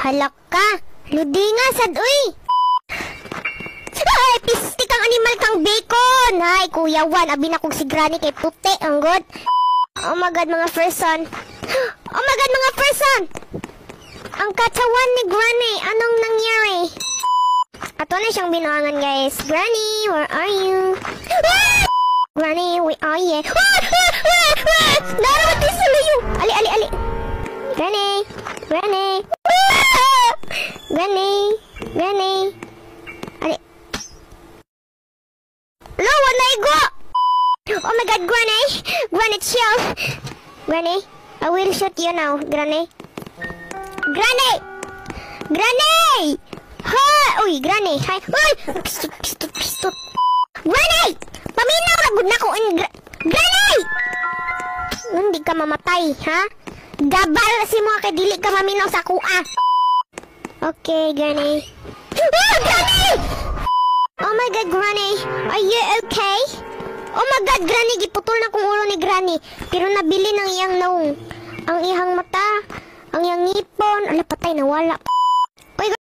Halaka. Ludinga sad uy. Ay, pistik ang animal kang bacon. Hay, Kuya Juan, abi na kong si Granny kay puti, ang good. Oh my God, mga person. Oh my God, mga person. Ang katawan ni Granny, anong nangyari? Ato na siyang binuangan, guys. Granny, where are you? Granny, where are you? Narawat din sa layo. Ali, ali, ali. Granny, Granny. Granny, Granny. Ali. Hello, wala igo. Oh my God, Granny. Granny, chill. Granny, I will shoot you now, Granny. Granny! Granny! Ha! Uy, Granny! Hi! Uy! Pistot, pistot, pistot! Granny! Paminaw na gud na ko in Granny! Hindi ka mamatay, ha? Gabal si mo kay dili ka maminaw sa kuha. Okay, Granny. Ah, Granny! Oh my God, Granny! Are you okay? Oh my God, Granny! Giputol na kong ulo ni Granny. Pero nabili ng iyang naong. Ang iyang mata. Ang iyang ngipon, ala patay, nawala.